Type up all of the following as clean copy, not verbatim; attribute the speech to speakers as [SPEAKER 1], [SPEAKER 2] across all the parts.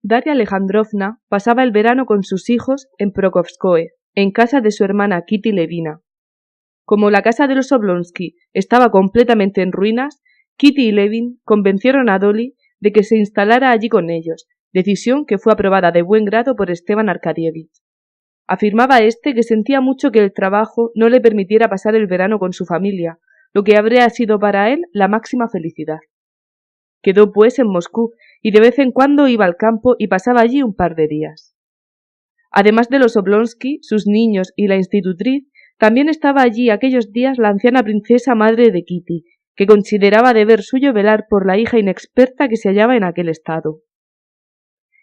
[SPEAKER 1] Daria Alejandrovna pasaba el verano con sus hijos en Prokofskoe, en casa de su hermana Kitty Levina. Como la casa de los Oblonsky estaba completamente en ruinas, Kitty y Levin convencieron a Dolly de que se instalara allí con ellos, decisión que fue aprobada de buen grado por Stepan Arkadievich. Afirmaba éste que sentía mucho que el trabajo no le permitiera pasar el verano con su familia, lo que habría sido para él la máxima felicidad. Quedó pues en Moscú y de vez en cuando iba al campo y pasaba allí un par de días. Además de los Oblonsky, sus niños y la institutriz, también estaba allí aquellos días la anciana princesa madre de Kitty, que consideraba deber suyo velar por la hija inexperta que se hallaba en aquel estado.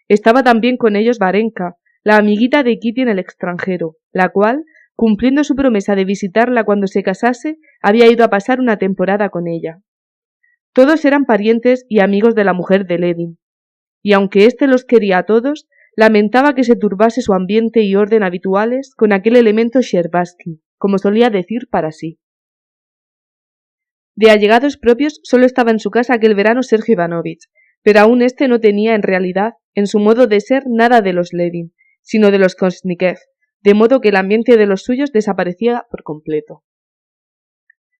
[SPEAKER 1] Estaba también con ellos Varenka, la amiguita de Kitty en el extranjero, la cual, cumpliendo su promesa de visitarla cuando se casase, había ido a pasar una temporada con ella. Todos eran parientes y amigos de la mujer de Levin, y aunque éste los quería a todos, lamentaba que se turbase su ambiente y orden habituales con aquel elemento Sherbatsky, como solía decir para sí. De allegados propios solo estaba en su casa aquel verano Sergio Ivanovich, pero aún éste no tenía en realidad, en su modo de ser, nada de los Levin, sino de los Koznikov, de modo que el ambiente de los suyos desaparecía por completo.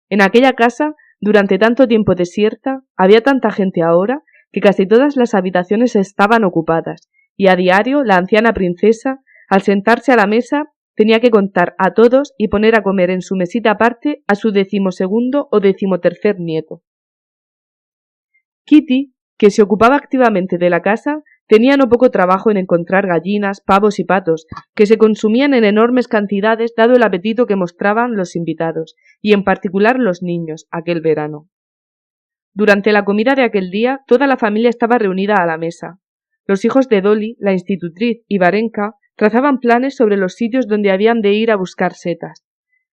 [SPEAKER 1] En aquella casa, durante tanto tiempo desierta, había tanta gente ahora que casi todas las habitaciones estaban ocupadas, y a diario la anciana princesa, al sentarse a la mesa, tenía que contar a todos y poner a comer en su mesita aparte a su 12º o 13º nieto. Kitty, que se ocupaba activamente de la casa, tenía no poco trabajo en encontrar gallinas, pavos y patos, que se consumían en enormes cantidades dado el apetito que mostraban los invitados, y en particular los niños, aquel verano. Durante la comida de aquel día, toda la familia estaba reunida a la mesa. Los hijos de Dolly, la institutriz y Varenka trazaban planes sobre los sitios donde habían de ir a buscar setas.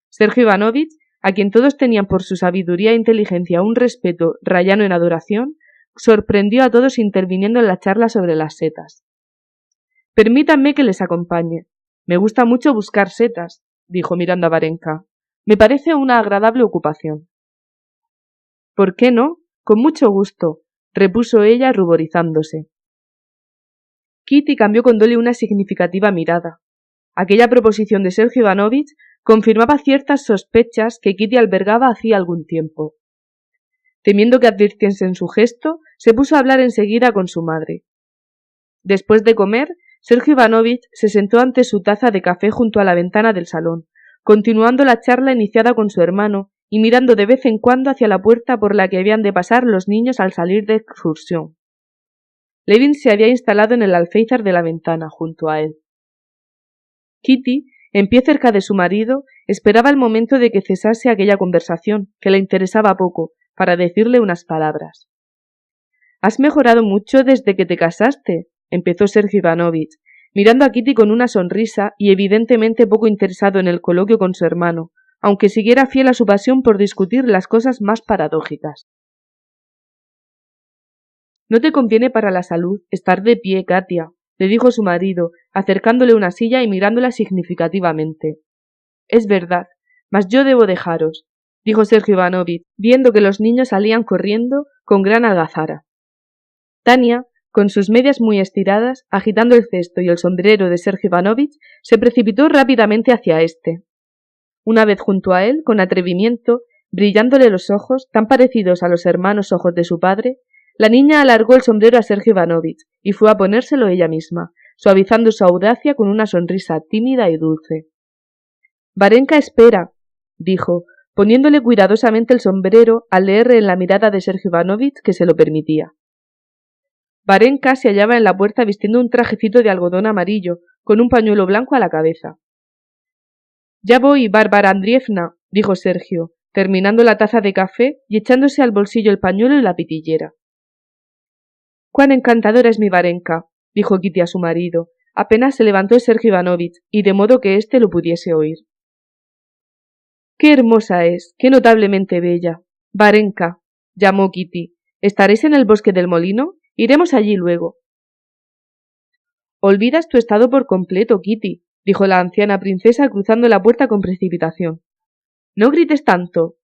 [SPEAKER 1] Sergio Ivanovich, a quien todos tenían por su sabiduría e inteligencia un respeto rayano en adoración, sorprendió a todos interviniendo en la charla sobre las setas. «Permítanme que les acompañe. Me gusta mucho buscar setas», dijo mirando a Varenka. «Me parece una agradable ocupación». «¿Por qué no? Con mucho gusto», repuso ella ruborizándose. Kitty cambió con Dolly una significativa mirada. Aquella proposición de Sergio Ivanovich confirmaba ciertas sospechas que Kitty albergaba hacía algún tiempo. Temiendo que advirtiesen su gesto, se puso a hablar enseguida con su madre. Después de comer, Sergio Ivanovich se sentó ante su taza de café junto a la ventana del salón, continuando la charla iniciada con su hermano y mirando de vez en cuando hacia la puerta por la que habían de pasar los niños al salir de excursión. Levin se había instalado en el alféizar de la ventana, junto a él. Kitty, en pie cerca de su marido, esperaba el momento de que cesase aquella conversación, que le interesaba poco, para decirle unas palabras. «Has mejorado mucho desde que te casaste», empezó Sergio Ivanovich, mirando a Kitty con una sonrisa y evidentemente poco interesado en el coloquio con su hermano, aunque siguiera fiel a su pasión por discutir las cosas más paradójicas. «No te conviene para la salud estar de pie, Katia», le dijo su marido, acercándole una silla y mirándola significativamente. «Es verdad, mas yo debo dejaros», dijo Sergio Ivanovich, viendo que los niños salían corriendo con gran algazara. Tania, con sus medias muy estiradas, agitando el cesto y el sombrero de Sergio Ivanovich, se precipitó rápidamente hacia éste. Una vez junto a él, con atrevimiento, brillándole los ojos, tan parecidos a los hermanos ojos de su padre, la niña alargó el sombrero a Sergio Ivanovich y fue a ponérselo ella misma, suavizando su audacia con una sonrisa tímida y dulce. «Varenka, espera», dijo, poniéndole cuidadosamente el sombrero al leer en la mirada de Sergio Ivanovich que se lo permitía. Varenka se hallaba en la puerta vistiendo un trajecito de algodón amarillo, con un pañuelo blanco a la cabeza. «Ya voy, Bárbara Andrievna», dijo Sergio, terminando la taza de café y echándose al bolsillo el pañuelo y la pitillera. «Cuán encantadora es mi Varenka», dijo Kitty a su marido, apenas se levantó Sergio Ivanovich, y de modo que éste lo pudiese oír. «Qué hermosa es, qué notablemente bella. Varenka», llamó Kitty, «¿estaréis en el bosque del molino? Iremos allí luego». «Olvidas tu estado por completo, Kitty», dijo la anciana princesa cruzando la puerta con precipitación. «No grites tanto».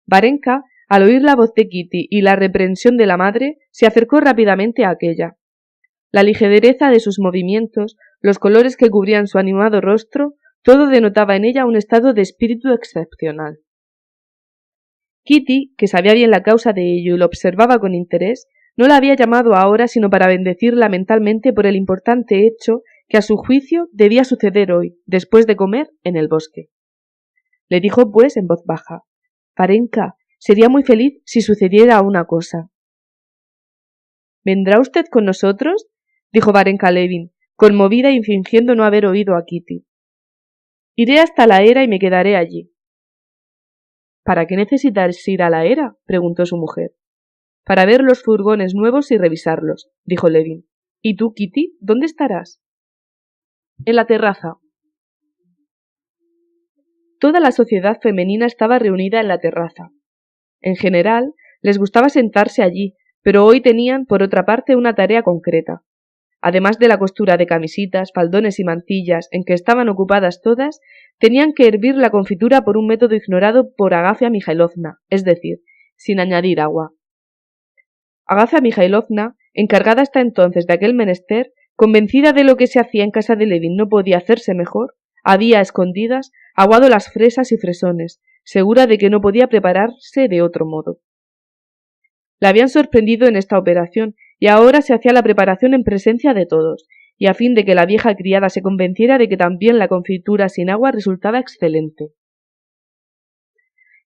[SPEAKER 1] Varenka, al oír la voz de Kitty y la reprensión de la madre, se acercó rápidamente a aquella. La ligereza de sus movimientos, los colores que cubrían su animado rostro, todo denotaba en ella un estado de espíritu excepcional. Kitty, que sabía bien la causa de ello y lo observaba con interés, no la había llamado ahora sino para bendecirla mentalmente por el importante hecho que a su juicio debía suceder hoy, después de comer, en el bosque. Le dijo, pues, en voz baja: «Varenka, sería muy feliz si sucediera una cosa». «¿Vendrá usted con nosotros?», dijo Varenka Levin, conmovida y fingiendo no haber oído a Kitty. «Iré hasta la era y me quedaré allí». «¿Para qué necesitas ir a la era?», preguntó su mujer. «Para ver los furgones nuevos y revisarlos», dijo Levin. «¿Y tú, Kitty, dónde estarás?» «En la terraza». Toda la sociedad femenina estaba reunida en la terraza. En general, les gustaba sentarse allí, pero hoy tenían, por otra parte, una tarea concreta. Además de la costura de camisitas, faldones y mantillas en que estaban ocupadas todas, tenían que hervir la confitura por un método ignorado por Agafia Mikhailovna, es decir, sin añadir agua. Agafia Mikhailovna, encargada hasta entonces de aquel menester, convencida de lo que se hacía en casa de Levin no podía hacerse mejor, había a escondidas aguado las fresas y fresones, segura de que no podía prepararse de otro modo. La habían sorprendido en esta operación y ahora se hacía la preparación en presencia de todos, y a fin de que la vieja criada se convenciera de que también la confitura sin agua resultaba excelente.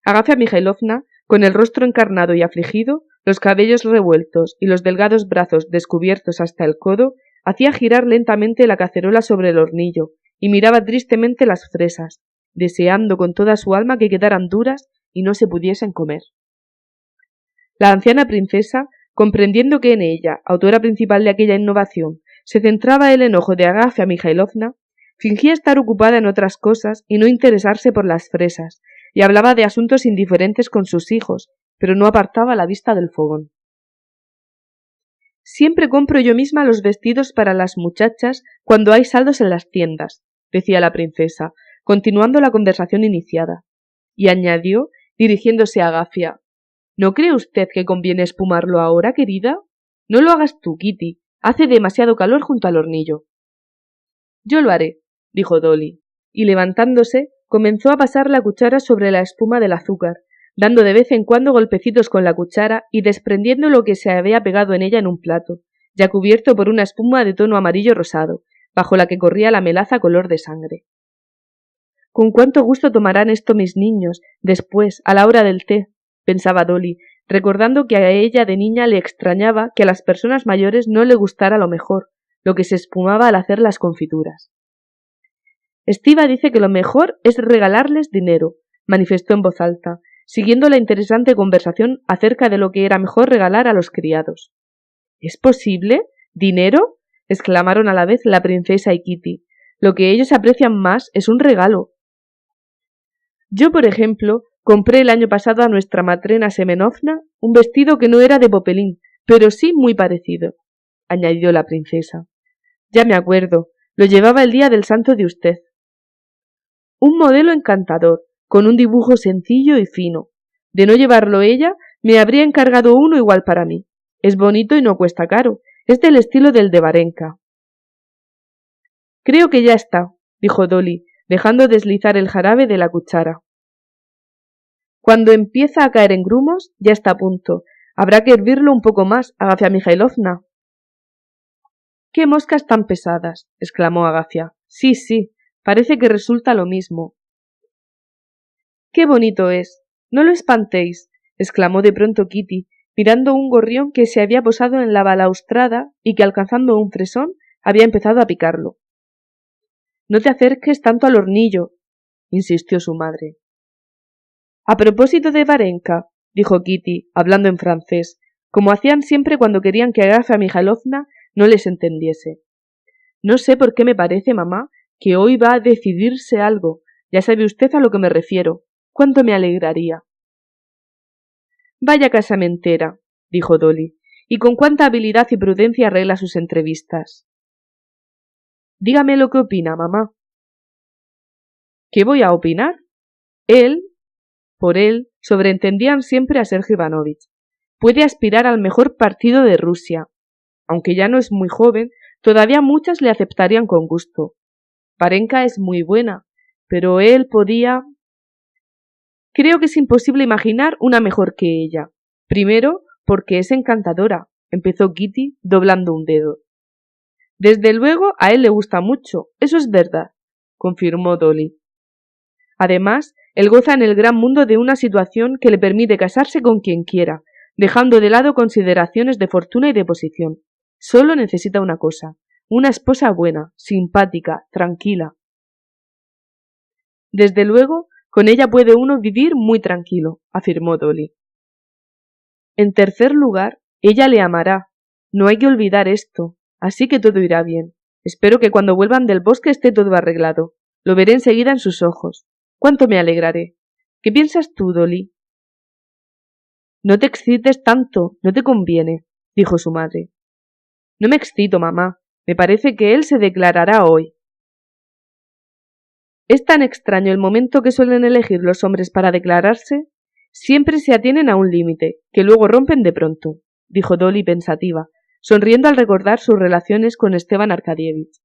[SPEAKER 1] Agafia Mikhailovna, con el rostro encarnado y afligido, los cabellos revueltos y los delgados brazos descubiertos hasta el codo, hacía girar lentamente la cacerola sobre el hornillo y miraba tristemente las fresas, deseando con toda su alma que quedaran duras y no se pudiesen comer. La anciana princesa, comprendiendo que en ella, autora principal de aquella innovación, se centraba el enojo de Agafia Mikhailovna, fingía estar ocupada en otras cosas y no interesarse por las fresas, y hablaba de asuntos indiferentes con sus hijos, pero no apartaba la vista del fogón. «Siempre compro yo misma los vestidos para las muchachas cuando hay saldos en las tiendas», decía la princesa, continuando la conversación iniciada, y añadió, dirigiéndose a Agafia: «¿No cree usted que conviene espumarlo ahora, querida? No lo hagas tú, Kitty, hace demasiado calor junto al hornillo». «Yo lo haré», dijo Dolly, y levantándose, comenzó a pasar la cuchara sobre la espuma del azúcar, dando de vez en cuando golpecitos con la cuchara y desprendiendo lo que se había pegado en ella en un plato, ya cubierto por una espuma de tono amarillo rosado, bajo la que corría la melaza color de sangre. «Con cuánto gusto tomarán esto mis niños, después, a la hora del té», pensaba Dolly, recordando que a ella de niña le extrañaba que a las personas mayores no le gustara lo mejor, lo que se espumaba al hacer las confituras. «Estiva dice que lo mejor es regalarles dinero», manifestó en voz alta, siguiendo la interesante conversación acerca de lo que era mejor regalar a los criados. «¿Es posible? ¿Dinero?», exclamaron a la vez la princesa y Kitty. «Lo que ellos aprecian más es un regalo». «Yo, por ejemplo, compré el año pasado a nuestra matrena Semenovna un vestido que no era de popelín, pero sí muy parecido», añadió la princesa. «Ya me acuerdo, lo llevaba el día del santo de usted». «Un modelo encantador, con un dibujo sencillo y fino. De no llevarlo ella, me habría encargado uno igual para mí. Es bonito y no cuesta caro. Es del estilo del de Varenka». «Creo que ya está», dijo Dolly, dejando deslizar el jarabe de la cuchara. «Cuando empieza a caer en grumos, ya está a punto. Habrá que hervirlo un poco más, Agafia Mikhailovna». «¡Qué moscas tan pesadas!», exclamó Agafia. «Sí, sí, parece que resulta lo mismo». «¡Qué bonito es! No lo espantéis», exclamó de pronto Kitty, mirando un gorrión que se había posado en la balaustrada y que, alcanzando un fresón, había empezado a picarlo. «No te acerques tanto al hornillo», insistió su madre. «A propósito de Varenka», dijo Kitty, hablando en francés, como hacían siempre cuando querían que Agafia Mikhailovna no les entendiese. «No sé por qué me parece, mamá, que hoy va a decidirse algo. Ya sabe usted a lo que me refiero. ¡Cuánto me alegraría!». «Vaya casamentera», dijo Dolly, «y con cuánta habilidad y prudencia arregla sus entrevistas». «Dígame lo que opina, mamá». «¿Qué voy a opinar?». Por él, sobreentendían siempre a Sergio Ivanovich. «Puede aspirar al mejor partido de Rusia». Aunque ya no es muy joven, todavía muchas le aceptarían con gusto. Varenka es muy buena, pero él podía... Creo que es imposible imaginar una mejor que ella. Primero, porque es encantadora, empezó Kitty doblando un dedo. Desde luego a él le gusta mucho, eso es verdad, confirmó Dolly. Además, él goza en el gran mundo de una situación que le permite casarse con quien quiera, dejando de lado consideraciones de fortuna y de posición. Solo necesita una cosa, una esposa buena, simpática, tranquila. Desde luego, con ella puede uno vivir muy tranquilo, afirmó Dolly. En tercer lugar, ella le amará. No hay que olvidar esto, así que todo irá bien. Espero que cuando vuelvan del bosque esté todo arreglado. Lo veré enseguida en sus ojos. ¡Cuánto me alegraré! ¿Qué piensas tú, Dolly? No te excites tanto, no te conviene, dijo su madre. No me excito, mamá. Me parece que él se declarará hoy. Es tan extraño el momento que suelen elegir los hombres para declararse. Siempre se atienen a un límite, que luego rompen de pronto, dijo Dolly pensativa, sonriendo al recordar sus relaciones con Esteban Arkadievich.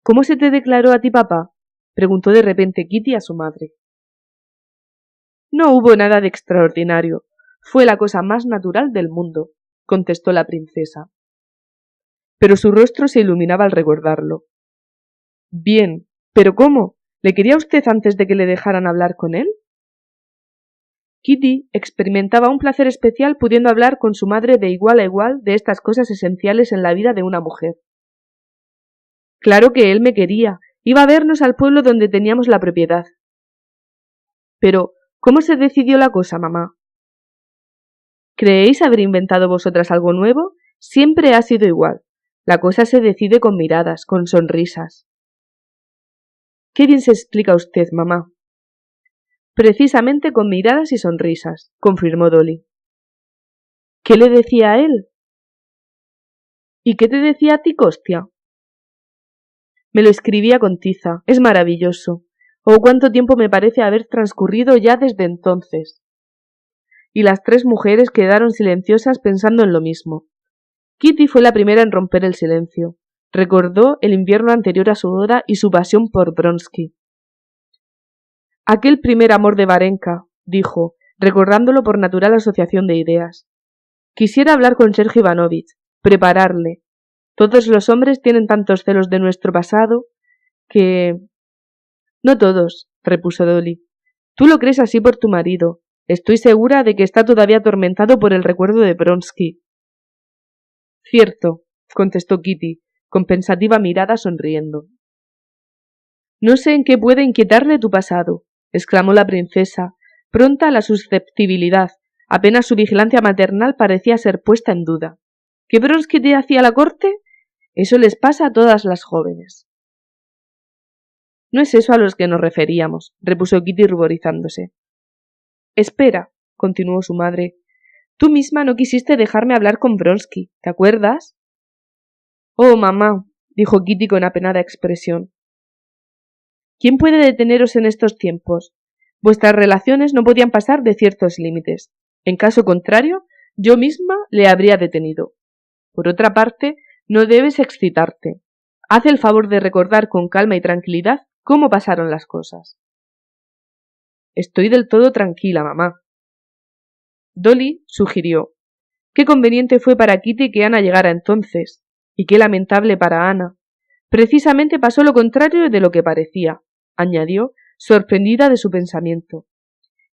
[SPEAKER 1] ¿Cómo se te declaró a ti, papá? Preguntó de repente Kitty a su madre. No hubo nada de extraordinario. Fue la cosa más natural del mundo, contestó la princesa. Pero su rostro se iluminaba al recordarlo. Bien, ¿pero cómo? ¿Le quería usted antes de que le dejaran hablar con él? Kitty experimentaba un placer especial pudiendo hablar con su madre de igual a igual de estas cosas esenciales en la vida de una mujer. Claro que él me quería. Iba a vernos al pueblo donde teníamos la propiedad. Pero, ¿cómo se decidió la cosa, mamá? ¿Creéis haber inventado vosotras algo nuevo? Siempre ha sido igual. La cosa se decide con miradas, con sonrisas. Qué bien se explica usted, mamá. Precisamente con miradas y sonrisas, confirmó Dolly. ¿Qué le decía a él? ¿Y qué te decía a ti, Costia? Me lo escribía con tiza. Es maravilloso. Oh, cuánto tiempo me parece haber transcurrido ya desde entonces. Y las tres mujeres quedaron silenciosas pensando en lo mismo. Kitty fue la primera en romper el silencio. Recordó el invierno anterior a su boda y su pasión por Vronsky. Aquel primer amor de Varenka, dijo, recordándolo por natural asociación de ideas. Quisiera hablar con Sergei Ivanovich, prepararle. Todos los hombres tienen tantos celos de nuestro pasado que... No todos, repuso Dolly. Tú lo crees así por tu marido. Estoy segura de que está todavía atormentado por el recuerdo de Vronsky. Cierto, contestó Kitty, con pensativa mirada sonriendo. No sé en qué puede inquietarle tu pasado, exclamó la princesa, pronta a la susceptibilidad. Apenas su vigilancia maternal parecía ser puesta en duda. ¿Que Vronsky te hacía la corte? Eso les pasa a todas las jóvenes. No es eso a los que nos referíamos, repuso Kitty ruborizándose. Espera, continuó su madre. Tú misma no quisiste dejarme hablar con Vronsky, ¿te acuerdas? Oh, mamá, dijo Kitty con apenada expresión. ¿Quién puede deteneros en estos tiempos? Vuestras relaciones no podían pasar de ciertos límites. En caso contrario, yo misma le habría detenido. Por otra parte, no debes excitarte. Haz el favor de recordar con calma y tranquilidad cómo pasaron las cosas. Estoy del todo tranquila, mamá. Dolly sugirió. Qué conveniente fue para Kitty que Ana llegara entonces, y qué lamentable para Ana. Precisamente pasó lo contrario de lo que parecía, añadió, sorprendida de su pensamiento.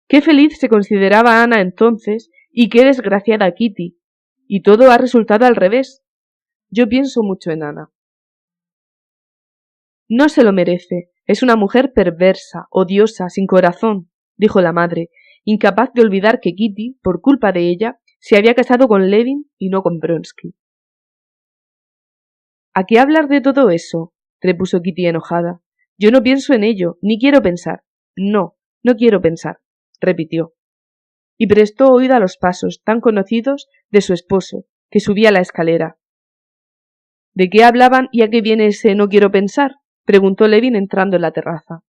[SPEAKER 1] Qué feliz se consideraba Ana entonces, y qué desgraciada Kitty, y todo ha resultado al revés. Yo pienso mucho en Ana. No se lo merece. Es una mujer perversa, odiosa, sin corazón, dijo la madre, incapaz de olvidar que Kitty, por culpa de ella, se había casado con Levin y no con Vronsky. ¿A qué hablar de todo eso? Repuso Kitty enojada. Yo no pienso en ello, ni quiero pensar. No, no quiero pensar, repitió. Y prestó oído a los pasos tan conocidos de su esposo, que subía la escalera. ¿De qué hablaban y a qué viene ese no quiero pensar? Preguntó Levin entrando en la terraza.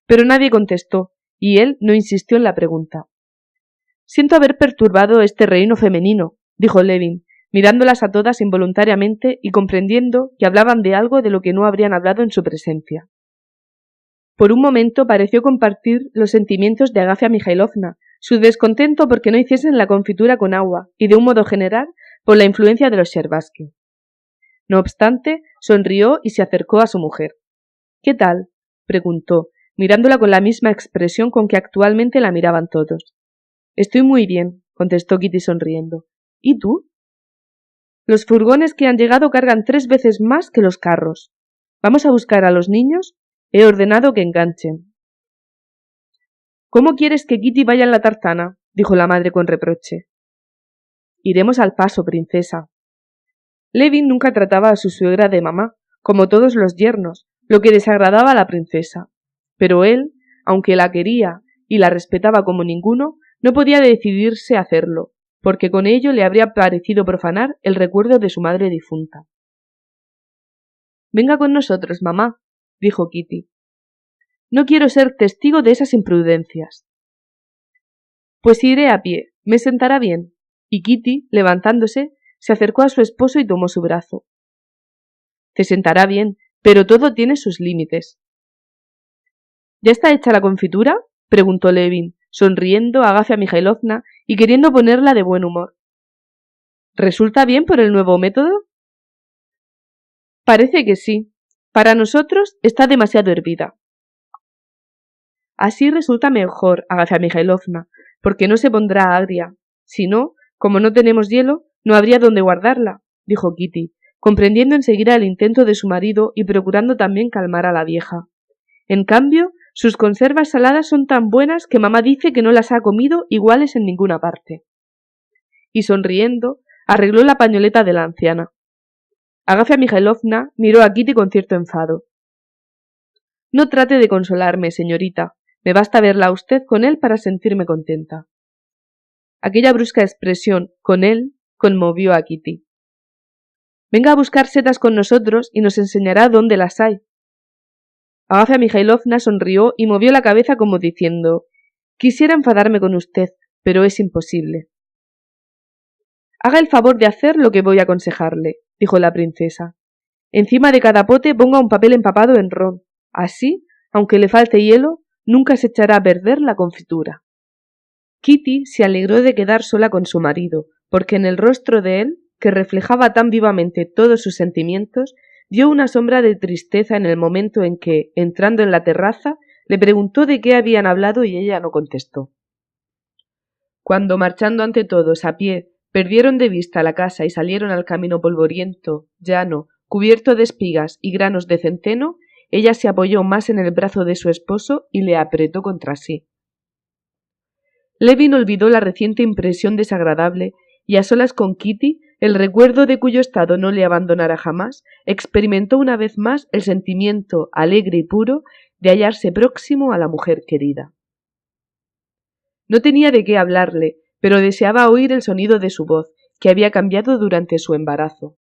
[SPEAKER 1] Pero nadie contestó, y él no insistió en la pregunta. Siento haber perturbado este reino femenino, dijo Levin, mirándolas a todas involuntariamente y comprendiendo que hablaban de algo de lo que no habrían hablado en su presencia. Por un momento pareció compartir los sentimientos de Agafia Mikhailovna, su descontento porque no hiciesen la confitura con agua y, de un modo general, por la influencia de los Scherbatsky. No obstante, sonrió y se acercó a su mujer. —¿Qué tal? —preguntó, mirándola con la misma expresión con que actualmente la miraban todos. —Estoy muy bien —contestó Kitty sonriendo—. ¿Y tú? Los furgones que han llegado cargan 3 veces más que los carros. ¿Vamos a buscar a los niños? He ordenado que enganchen. —¿Cómo quieres que Kitty vaya en la tartana? —dijo la madre con reproche. —Iremos al paso, princesa. Levin nunca trataba a su suegra de mamá, como todos los yernos, lo que desagradaba a la princesa. Pero él, aunque la quería y la respetaba como ninguno, no podía decidirse a hacerlo, porque con ello le habría parecido profanar el recuerdo de su madre difunta. —Venga con nosotros, mamá —dijo Kitty—. No quiero ser testigo de esas imprudencias. —Pues iré a pie, me sentará bien. Y Kitty, levantándose, se acercó a su esposo y tomó su brazo. —Te sentará bien, pero todo tiene sus límites. —¿Ya está hecha la confitura? —preguntó Levin, sonriendo a Agafia Mikhailovna y queriendo ponerla de buen humor. —¿Resulta bien por el nuevo método? —Parece que sí. Para nosotros está demasiado hervida. —Así resulta mejor, Agafia Mikhailovna, porque no se pondrá agria. Si no, como no tenemos hielo, no habría dónde guardarla —dijo Kitty, comprendiendo enseguida el intento de su marido y procurando también calmar a la vieja. En cambio, sus conservas saladas son tan buenas que mamá dice que no las ha comido iguales en ninguna parte. Y sonriendo, arregló la pañoleta de la anciana. Agafia Mikhailovna miró a Kitty con cierto enfado. —No trate de consolarme, señorita. Me basta verla a usted con él para sentirme contenta. Aquella brusca expresión «con él» conmovió a Kitty. —Venga a buscar setas con nosotros y nos enseñará dónde las hay. Agafia Mikhailovna sonrió y movió la cabeza como diciendo «Quisiera enfadarme con usted, pero es imposible». —Haga el favor de hacer lo que voy a aconsejarle —dijo la princesa—. Encima de cada pote ponga un papel empapado en ron. Así, aunque le falte hielo, nunca se echará a perder la confitura. Kitty se alegró de quedar sola con su marido, porque en el rostro de él, que reflejaba tan vivamente todos sus sentimientos, dio una sombra de tristeza en el momento en que, entrando en la terraza, le preguntó de qué habían hablado y ella no contestó. Cuando, marchando ante todos a pie, perdieron de vista la casa y salieron al camino polvoriento, llano, cubierto de espigas y granos de centeno, ella se apoyó más en el brazo de su esposo y le apretó contra sí. Levin olvidó la reciente impresión desagradable y, a solas con Kitty, el recuerdo de cuyo estado no le abandonara jamás, experimentó una vez más el sentimiento alegre y puro de hallarse próximo a la mujer querida. No tenía de qué hablarle, pero deseaba oír el sonido de su voz, que había cambiado durante su embarazo.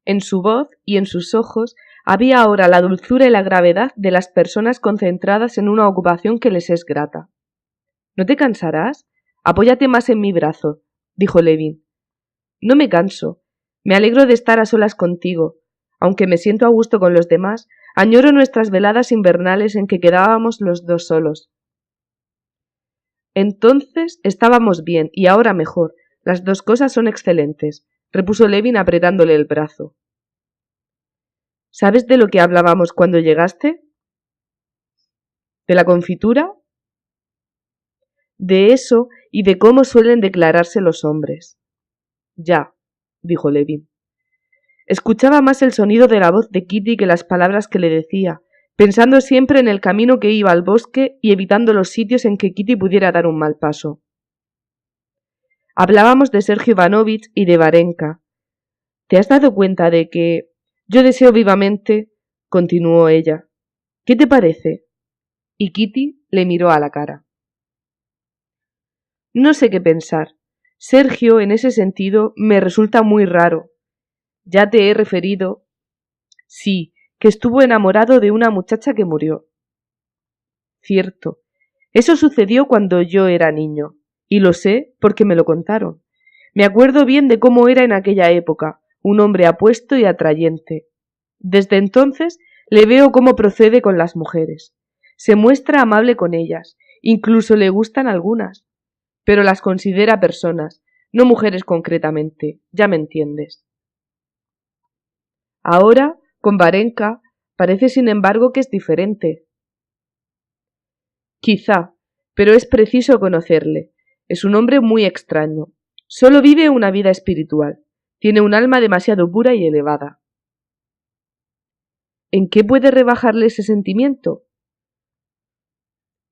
[SPEAKER 1] En su voz y en sus ojos había ahora la dulzura y la gravedad de las personas concentradas en una ocupación que les es grata. —¿No te cansarás? Apóyate más en mi brazo —dijo Levin. —No me canso. Me alegro de estar a solas contigo. Aunque me siento a gusto con los demás, añoro nuestras veladas invernales en que quedábamos los dos solos. Entonces estábamos bien y ahora mejor. Las dos cosas son excelentes —repuso Levin apretándole el brazo. —¿Sabes de lo que hablábamos cuando llegaste? —¿De la confitura? —De eso y de cómo suelen declararse los hombres. —Ya —dijo Levin. Escuchaba más el sonido de la voz de Kitty que las palabras que le decía, pensando siempre en el camino que iba al bosque y evitando los sitios en que Kitty pudiera dar un mal paso. Hablábamos de Sergio Ivanovich y de Varenka. ¿Te has dado cuenta de que yo deseo vivamente? Continuó ella. ¿Qué te parece? Y Kitty le miró a la cara. No sé qué pensar. Sergio, en ese sentido, me resulta muy raro. Ya te he referido. Sí, que estuvo enamorado de una muchacha que murió. Cierto. Eso sucedió cuando yo era niño, y lo sé porque me lo contaron. Me acuerdo bien de cómo era en aquella época, un hombre apuesto y atrayente. Desde entonces le veo cómo procede con las mujeres. Se muestra amable con ellas, incluso le gustan algunas, pero las considera personas, no mujeres concretamente, ya me entiendes. Ahora, con Varenka, parece sin embargo que es diferente. Quizá, pero es preciso conocerle. Es un hombre muy extraño. Solo vive una vida espiritual. Tiene un alma demasiado pura y elevada. ¿En qué puede rebajarle ese sentimiento?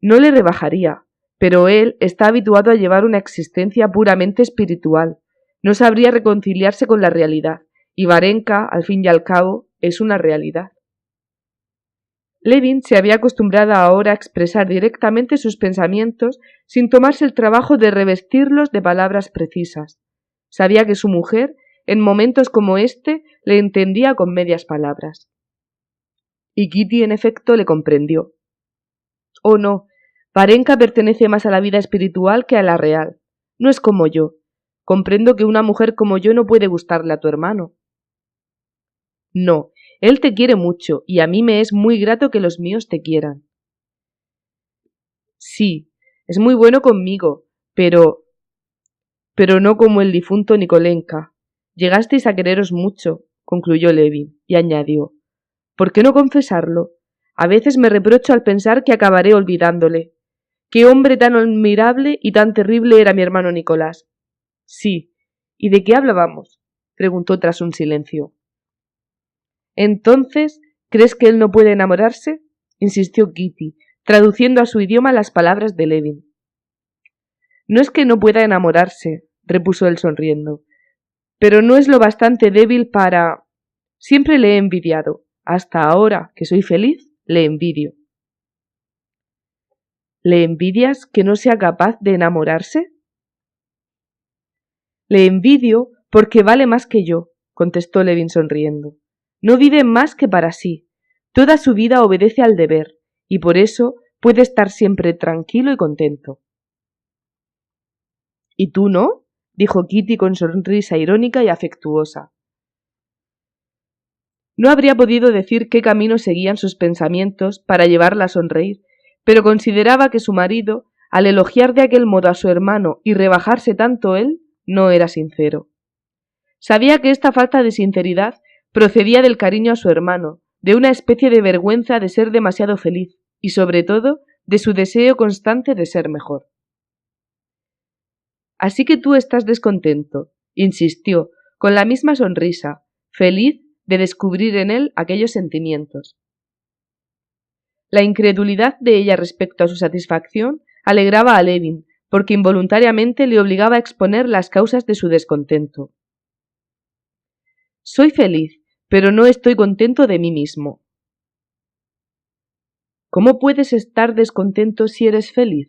[SPEAKER 1] No le rebajaría, pero él está habituado a llevar una existencia puramente espiritual. No sabría reconciliarse con la realidad, y Varenka, al fin y al cabo, es una realidad. Levin se había acostumbrado ahora a expresar directamente sus pensamientos sin tomarse el trabajo de revestirlos de palabras precisas. Sabía que su mujer, en momentos como este, le entendía con medias palabras. Y Kitty, en efecto, le comprendió. Oh no, Varenka pertenece más a la vida espiritual que a la real. No es como yo. Comprendo que una mujer como yo no puede gustarle a tu hermano. No, él te quiere mucho, y a mí me es muy grato que los míos te quieran. Sí, es muy bueno conmigo, pero no como el difunto Nikolenka. Llegasteis a quereros mucho, concluyó Levin, y añadió, ¿por qué no confesarlo? A veces me reprocho al pensar que acabaré olvidándole. Qué hombre tan admirable y tan terrible era mi hermano Nicolás. Sí, ¿y de qué hablábamos? Preguntó tras un silencio. Entonces, ¿crees que él no puede enamorarse? Insistió Kitty, traduciendo a su idioma las palabras de Levin. No es que no pueda enamorarse, repuso él sonriendo, pero no es lo bastante débil para... Siempre le he envidiado. Hasta ahora, que soy feliz, le envidio. ¿Le envidias que no sea capaz de enamorarse? Le envidio porque vale más que yo, contestó Levin sonriendo. No vive más que para sí. Toda su vida obedece al deber, y por eso puede estar siempre tranquilo y contento. ¿Y tú no? Dijo Kitty con sonrisa irónica y afectuosa. No habría podido decir qué camino seguían sus pensamientos para llevarla a sonreír, pero consideraba que su marido, al elogiar de aquel modo a su hermano y rebajarse tanto él, no era sincero. Sabía que esta falta de sinceridad procedía del cariño a su hermano, de una especie de vergüenza de ser demasiado feliz, y sobre todo de su deseo constante de ser mejor. Así que tú estás descontento, insistió, con la misma sonrisa, feliz de descubrir en él aquellos sentimientos. La incredulidad de ella respecto a su satisfacción alegraba a Levin, porque involuntariamente le obligaba a exponer las causas de su descontento. Soy feliz, pero no estoy contento de mí mismo. ¿Cómo puedes estar descontento si eres feliz?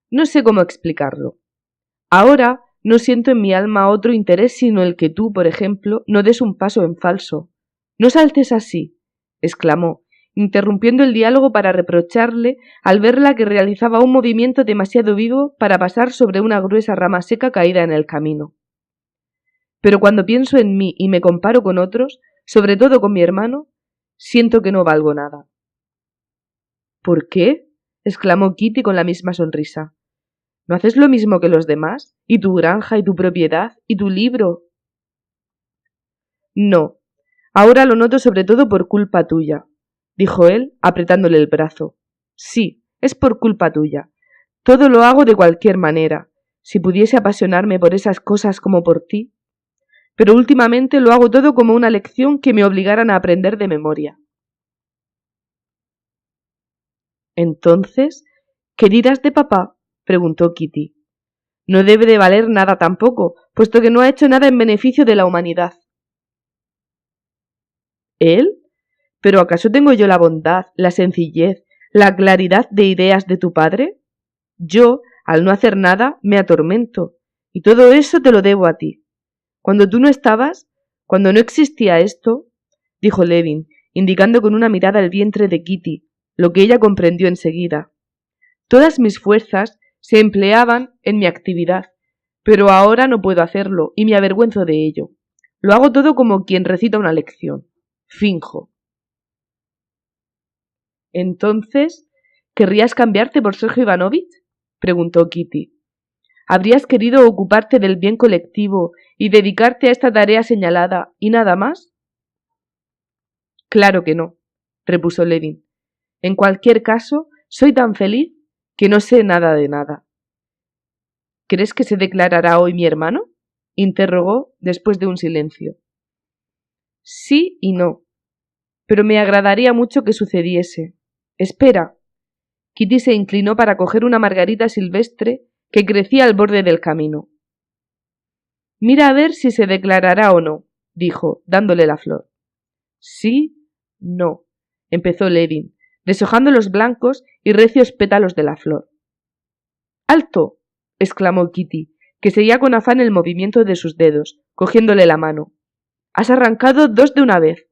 [SPEAKER 1] No sé cómo explicarlo. Ahora no siento en mi alma otro interés sino el que tú, por ejemplo, no des un paso en falso. No saltes así, exclamó, interrumpiendo el diálogo para reprocharle al verla que realizaba un movimiento demasiado vivo para pasar sobre una gruesa rama seca caída en el camino. Pero cuando pienso en mí y me comparo con otros, sobre todo con mi hermano, siento que no valgo nada. ¿Por qué? Exclamó Kitty con la misma sonrisa. ¿No haces lo mismo que los demás? ¿Y tu granja, y tu propiedad, y tu libro? No, ahora lo noto sobre todo por culpa tuya, dijo él, apretándole el brazo. Sí, es por culpa tuya. Todo lo hago de cualquier manera. Si pudiese apasionarme por esas cosas como por ti. Pero últimamente lo hago todo como una lección que me obligaran a aprender de memoria. Entonces, ¿qué dirás de papá? Preguntó Kitty. No debe de valer nada tampoco, puesto que no ha hecho nada en beneficio de la humanidad. ¿Él? ¿Pero acaso tengo yo la bondad, la sencillez, la claridad de ideas de tu padre? Yo, al no hacer nada, me atormento, y todo eso te lo debo a ti. Cuando tú no estabas, cuando no existía esto, dijo Levin, indicando con una mirada el vientre de Kitty, lo que ella comprendió enseguida. Todas mis fuerzas se empleaban en mi actividad, pero ahora no puedo hacerlo y me avergüenzo de ello. Lo hago todo como quien recita una lección. Finjo. Entonces, ¿querrías cambiarte por Sergio Ivanovich? Preguntó Kitty. ¿Habrías querido ocuparte del bien colectivo y dedicarte a esta tarea señalada y nada más? Claro que no, repuso Levin. En cualquier caso, soy tan feliz que no sé nada de nada. ¿Crees que se declarará hoy mi hermano? Interrogó después de un silencio. Sí y no, pero me agradaría mucho que sucediese. Espera. Kitty se inclinó para coger una margarita silvestre que crecía al borde del camino. Mira a ver si se declarará o no, dijo, dándole la flor. Sí, no, empezó Levin, deshojando los blancos y recios pétalos de la flor. ¡Alto! Exclamó Kitty, que seguía con afán el movimiento de sus dedos, cogiéndole la mano. Has arrancado 2 de una vez.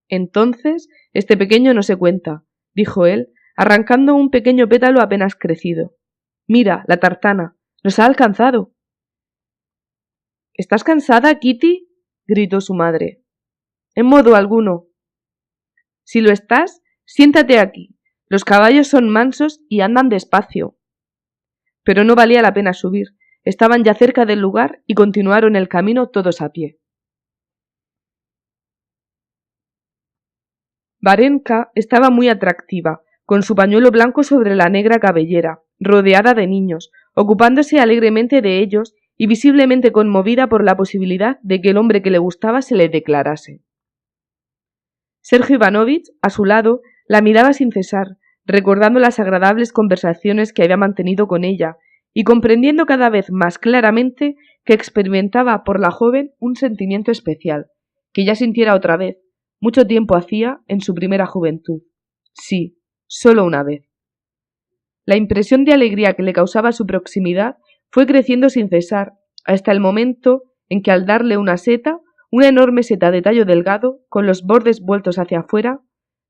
[SPEAKER 1] Entonces, este pequeño no se cuenta, dijo él, arrancando un pequeño pétalo apenas crecido. Mira, la tartana, nos ha alcanzado. ¿Estás cansada, Kitty? Gritó su madre. En modo alguno. Si lo estás, siéntate aquí. Los caballos son mansos y andan despacio. Pero no valía la pena subir. Estaban ya cerca del lugar y continuaron el camino todos a pie. Varenka estaba muy atractiva, con su pañuelo blanco sobre la negra cabellera, rodeada de niños, ocupándose alegremente de ellos y visiblemente conmovida por la posibilidad de que el hombre que le gustaba se le declarase. Sergio Ivanovich, a su lado, la miraba sin cesar, recordando las agradables conversaciones que había mantenido con ella y comprendiendo cada vez más claramente que experimentaba por la joven un sentimiento especial, que ya sintiera otra vez, mucho tiempo hacía en su primera juventud. Sí, solo una vez. La impresión de alegría que le causaba su proximidad fue creciendo sin cesar, hasta el momento en que al darle una seta, una enorme seta de tallo delgado, con los bordes vueltos hacia afuera,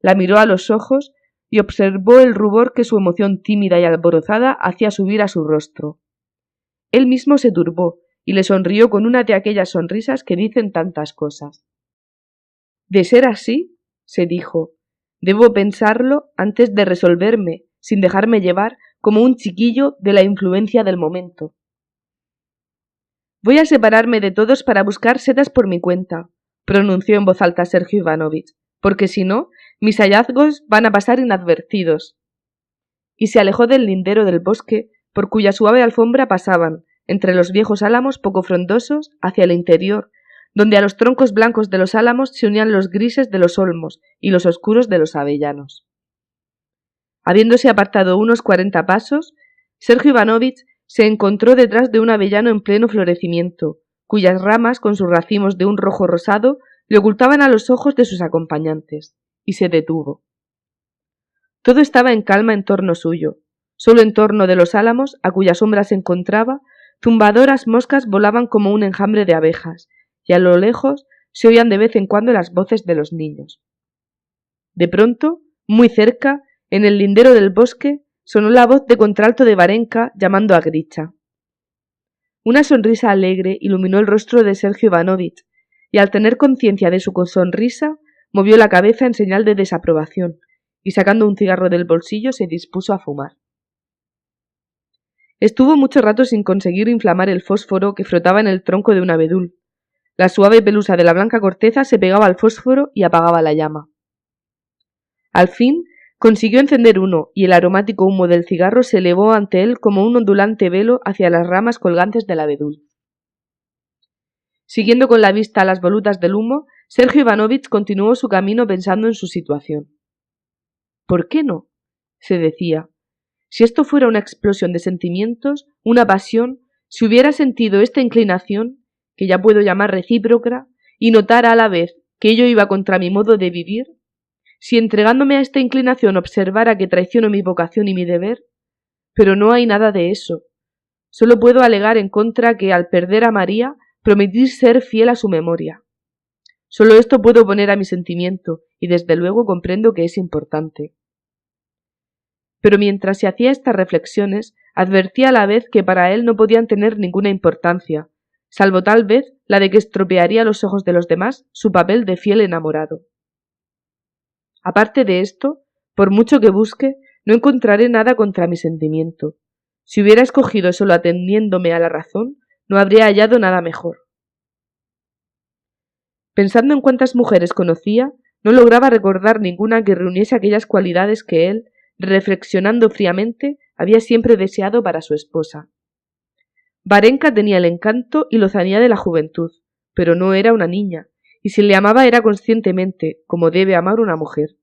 [SPEAKER 1] la miró a los ojos y observó el rubor que su emoción tímida y alborozada hacía subir a su rostro. Él mismo se turbó y le sonrió con una de aquellas sonrisas que dicen tantas cosas. De ser así, se dijo, debo pensarlo antes de resolverme, sin dejarme llevar como un chiquillo de la influencia del momento. Voy a separarme de todos para buscar setas por mi cuenta, pronunció en voz alta Sergio Ivanovich, porque si no, mis hallazgos van a pasar inadvertidos. Y se alejó del lindero del bosque, por cuya suave alfombra pasaban, entre los viejos álamos poco frondosos, hacia el interior, donde a los troncos blancos de los álamos se unían los grises de los olmos y los oscuros de los avellanos. Habiéndose apartado unos 40 pasos, Sergio Ivanovich se encontró detrás de un avellano en pleno florecimiento, cuyas ramas, con sus racimos de un rojo rosado, le ocultaban a los ojos de sus acompañantes, y se detuvo. Todo estaba en calma en torno suyo, solo en torno de los álamos, a cuya sombra se encontraba, zumbadoras moscas volaban como un enjambre de abejas, y a lo lejos se oían de vez en cuando las voces de los niños. De pronto, muy cerca, en el lindero del bosque, sonó la voz de contralto de Varenka llamando a Grisha. Una sonrisa alegre iluminó el rostro de Sergio Ivanovich, y al tener conciencia de su sonrisa, movió la cabeza en señal de desaprobación, y sacando un cigarro del bolsillo se dispuso a fumar. Estuvo mucho rato sin conseguir inflamar el fósforo que frotaba en el tronco de un abedul. La suave pelusa de la blanca corteza se pegaba al fósforo y apagaba la llama. Al fin, consiguió encender uno, y el aromático humo del cigarro se elevó ante él como un ondulante velo hacia las ramas colgantes del abedul. Siguiendo con la vista las volutas del humo, Sergio Ivanovich continuó su camino pensando en su situación. ¿Por qué no?, se decía. Si esto fuera una explosión de sentimientos, una pasión, si hubiera sentido esta inclinación, que ya puedo llamar recíproca, y notara a la vez que ello iba contra mi modo de vivir, si entregándome a esta inclinación observara que traiciono mi vocación y mi deber, pero no hay nada de eso. Solo puedo alegar en contra que, al perder a María, prometí ser fiel a su memoria. Solo esto puedo poner a mi sentimiento, y desde luego comprendo que es importante. Pero mientras se hacía estas reflexiones, advertía a la vez que para él no podían tener ninguna importancia, salvo tal vez la de que estropearía a los ojos de los demás su papel de fiel enamorado. Aparte de esto, por mucho que busque, no encontraré nada contra mi sentimiento. Si hubiera escogido solo atendiéndome a la razón, no habría hallado nada mejor. Pensando en cuántas mujeres conocía, no lograba recordar ninguna que reuniese aquellas cualidades que él, reflexionando fríamente, había siempre deseado para su esposa. Varenka tenía el encanto y lozanía de la juventud, pero no era una niña, y si le amaba era conscientemente, como debe amar una mujer.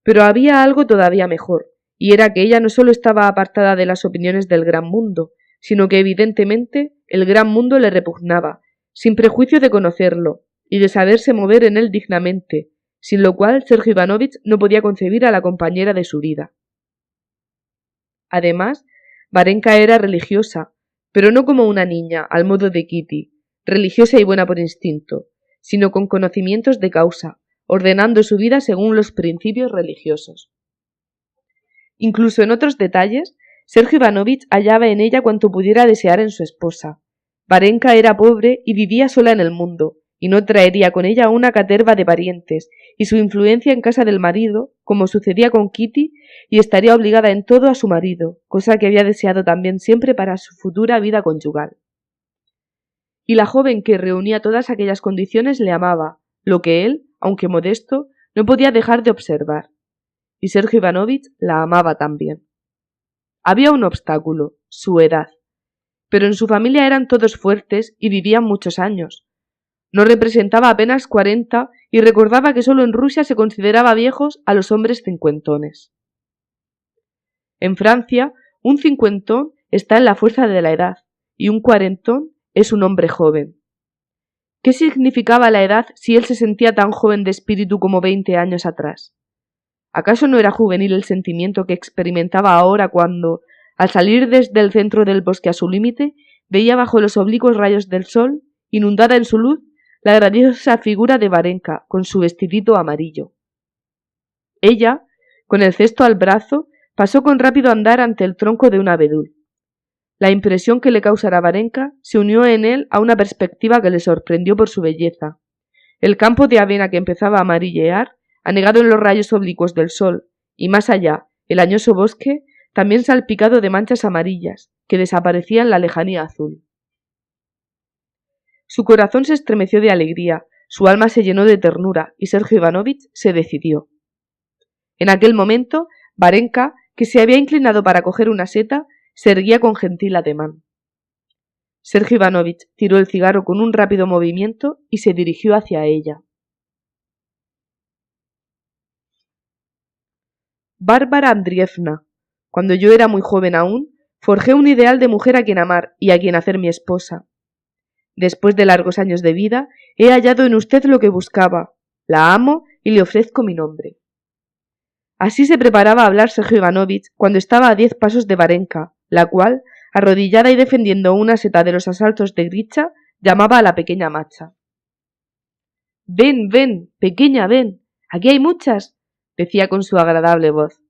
[SPEAKER 1] Pero había algo todavía mejor, y era que ella no solo estaba apartada de las opiniones del gran mundo, sino que evidentemente el gran mundo le repugnaba, sin prejuicio de conocerlo, y de saberse mover en él dignamente, sin lo cual Sergio Ivanovich no podía concebir a la compañera de su vida. Además, Varenka era religiosa, pero no como una niña, al modo de Kitty, religiosa y buena por instinto, sino con conocimientos de causa, ordenando su vida según los principios religiosos. Incluso en otros detalles, Sergio Ivanovich hallaba en ella cuanto pudiera desear en su esposa. Varenka era pobre y vivía sola en el mundo, y no traería con ella una caterva de parientes, y su influencia en casa del marido, como sucedía con Kitty, y estaría obligada en todo a su marido, cosa que había deseado también siempre para su futura vida conyugal. Y la joven que reunía todas aquellas condiciones le amaba, lo que él, aunque modesto, no podía dejar de observar. Y Sergio Ivanovich la amaba también. Había un obstáculo, su edad, pero en su familia eran todos fuertes y vivían muchos años. No representaba apenas 40 y recordaba que solo en Rusia se consideraba viejos a los hombres cincuentones. En Francia, un cincuentón está en la fuerza de la edad y un cuarentón es un hombre joven. ¿Qué significaba la edad si él se sentía tan joven de espíritu como 20 años atrás? ¿Acaso no era juvenil el sentimiento que experimentaba ahora cuando, al salir desde el centro del bosque a su límite, veía bajo los oblicuos rayos del sol, inundada en su luz, la grandiosa figura de Varenka con su vestidito amarillo? Ella, con el cesto al brazo, pasó con rápido andar ante el tronco de un abedul. La impresión que le causara Varenka se unió en él a una perspectiva que le sorprendió por su belleza. El campo de avena que empezaba a amarillear, anegado en los rayos oblicuos del sol, y más allá, el añoso bosque, también salpicado de manchas amarillas, que desaparecían en la lejanía azul. Su corazón se estremeció de alegría, su alma se llenó de ternura, y Sergio Ivanovich se decidió. En aquel momento, Varenka, que se había inclinado para coger una seta, se erguía con gentil ademán. Sergio Ivanovich tiró el cigarro con un rápido movimiento y se dirigió hacia ella. Bárbara Andrievna, cuando yo era muy joven aún, forjé un ideal de mujer a quien amar y a quien hacer mi esposa. Después de largos años de vida, he hallado en usted lo que buscaba. La amo y le ofrezco mi nombre. Así se preparaba a hablar Sergio Ivanovich cuando estaba a 10 pasos de Varenka, la cual, arrodillada y defendiendo una seta de los asaltos de Gritcha, llamaba a la pequeña macha. «Ven, ven, pequeña, ven. Aquí hay muchas», decía con su agradable voz.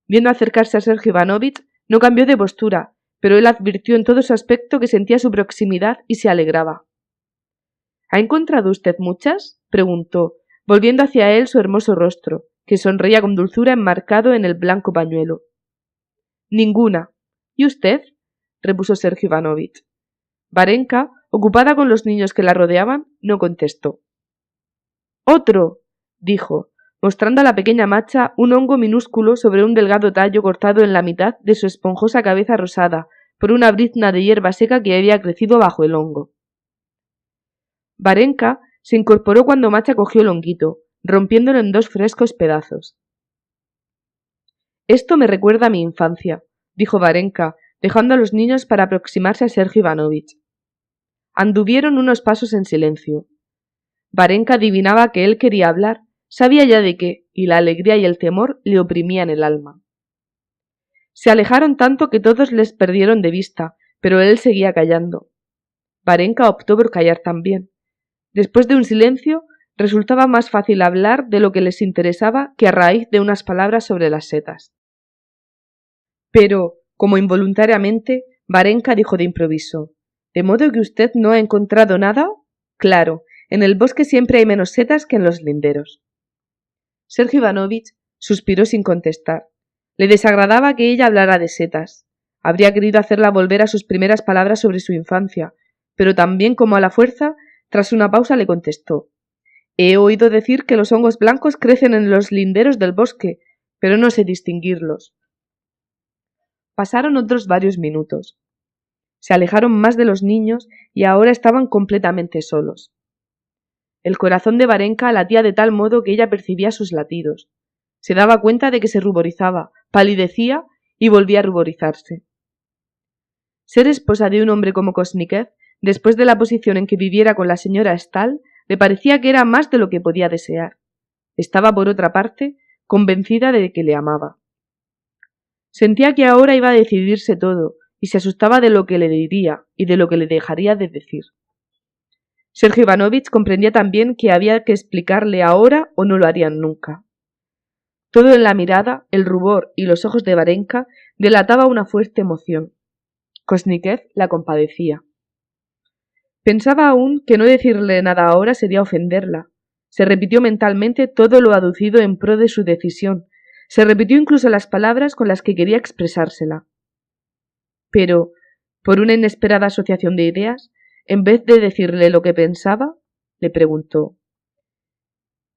[SPEAKER 1] Viendo acercarse a Sergio Ivanovich, no cambió de postura, pero él advirtió en todo su aspecto que sentía su proximidad y se alegraba. «¿Ha encontrado usted muchas?», preguntó, volviendo hacia él su hermoso rostro, que sonreía con dulzura enmarcado en el blanco pañuelo. «Ninguna. ¿Y usted?», repuso Sergio Ivanovich. Varenka, ocupada con los niños que la rodeaban, no contestó. «¡Otro!», dijo, mostrando a la pequeña macha un hongo minúsculo sobre un delgado tallo cortado en la mitad de su esponjosa cabeza rosada por una brizna de hierba seca que había crecido bajo el hongo. Varenka se incorporó cuando Macha cogió el honguito, rompiéndolo en 2 frescos pedazos. «Esto me recuerda a mi infancia», dijo Varenka, dejando a los niños para aproximarse a Sergio Ivanovich. Anduvieron unos pasos en silencio. Varenka adivinaba que él quería hablar, sabía ya de qué, y la alegría y el temor le oprimían el alma. Se alejaron tanto que todos les perdieron de vista, pero él seguía callando. Varenka optó por callar también. Después de un silencio, resultaba más fácil hablar de lo que les interesaba que a raíz de unas palabras sobre las setas. «Pero, como involuntariamente, Varenka dijo de improviso: ¿De modo que usted no ha encontrado nada? Claro, en el bosque siempre hay menos setas que en los linderos. Sergio Ivanovich suspiró sin contestar. Le desagradaba que ella hablara de setas. Habría querido hacerla volver a sus primeras palabras sobre su infancia, pero también como a la fuerza, tras una pausa le contestó: He oído decir que los hongos blancos crecen en los linderos del bosque, pero no sé distinguirlos. Pasaron otros varios minutos. Se alejaron más de los niños y ahora estaban completamente solos. El corazón de Varenka latía de tal modo que ella percibía sus latidos. Se daba cuenta de que se ruborizaba, palidecía y volvía a ruborizarse. Ser esposa de un hombre como Kosnikev, después de la posición en que viviera con la señora Stahl, le parecía que era más de lo que podía desear. Estaba, por otra parte, convencida de que le amaba. Sentía que ahora iba a decidirse todo, y se asustaba de lo que le diría y de lo que le dejaría de decir. Sergio Ivanovich comprendía también que había que explicarle ahora o no lo harían nunca. Todo en la mirada, el rubor y los ojos de Varenka delataba una fuerte emoción. Kosnikev la compadecía. Pensaba aún que no decirle nada ahora sería ofenderla. Se repitió mentalmente todo lo aducido en pro de su decisión. Se repitió incluso las palabras con las que quería expresársela. Pero, por una inesperada asociación de ideas, en vez de decirle lo que pensaba, le preguntó: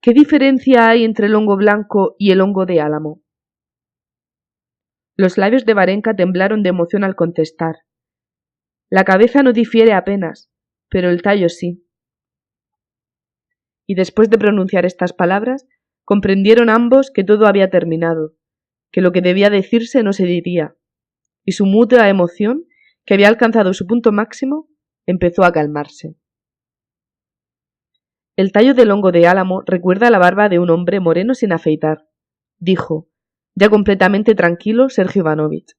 [SPEAKER 1] ¿Qué diferencia hay entre el hongo blanco y el hongo de álamo? Los labios de Varenka temblaron de emoción al contestar: La cabeza no difiere apenas, pero el tallo sí. Y después de pronunciar estas palabras, comprendieron ambos que todo había terminado, que lo que debía decirse no se diría, y su mutua emoción, que había alcanzado su punto máximo, empezó a calmarse. El tallo del hongo de álamo recuerda a la barba de un hombre moreno sin afeitar, dijo, ya completamente tranquilo, Sergio Ivanovich.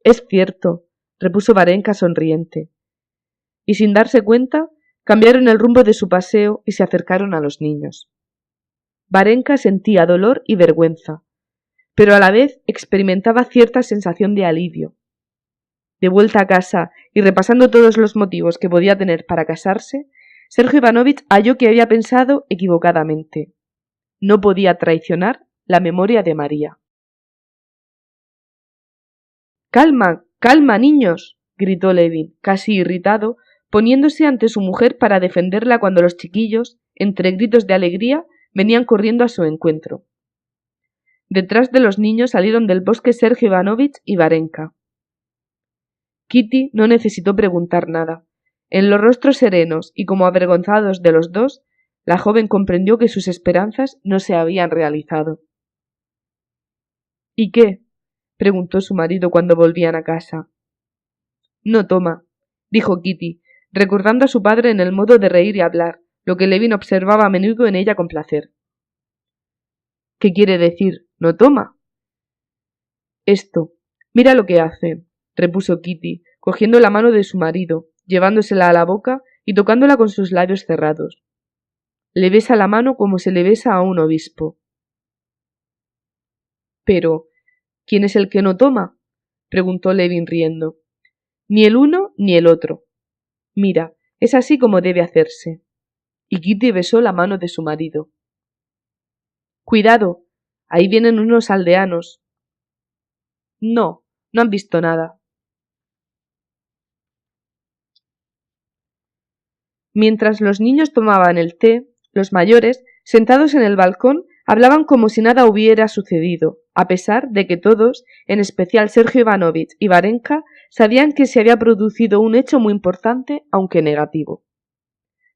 [SPEAKER 1] Es cierto, repuso Varenka sonriente, y sin darse cuenta, cambiaron el rumbo de su paseo y se acercaron a los niños. Varenka sentía dolor y vergüenza, pero a la vez experimentaba cierta sensación de alivio. De vuelta a casa y repasando todos los motivos que podía tener para casarse, Sergio Ivanovich halló que había pensado equivocadamente. No podía traicionar la memoria de María. —¡Calma, calma, niños! —gritó Levin, casi irritado, poniéndose ante su mujer para defenderla cuando los chiquillos, entre gritos de alegría, venían corriendo a su encuentro. Detrás de los niños salieron del bosque Sergio Ivanovich y Varenka. Kitty no necesitó preguntar nada. En los rostros serenos y como avergonzados de los dos, la joven comprendió que sus esperanzas no se habían realizado. —¿Y qué? —preguntó su marido cuando volvían a casa. —No toma —dijo Kitty, recordando a su padre en el modo de reír y hablar, lo que Levin observaba a menudo en ella con placer. —¿Qué quiere decir? ¿No toma? —Esto. Mira lo que hace —repuso Kitty, cogiendo la mano de su marido, llevándosela a la boca y tocándola con sus labios cerrados. Le besa la mano como se le besa a un obispo. —Pero, ¿quién es el que no toma? —preguntó Levin riendo. —Ni el uno ni el otro. Mira, es así como debe hacerse. Y Kitty besó la mano de su marido. —Cuidado, ahí vienen unos aldeanos. No, no han visto nada. Mientras los niños tomaban el té, los mayores, sentados en el balcón, hablaban como si nada hubiera sucedido, a pesar de que todos, en especial Sergio Ivanovich y Varenka, sabían que se había producido un hecho muy importante, aunque negativo.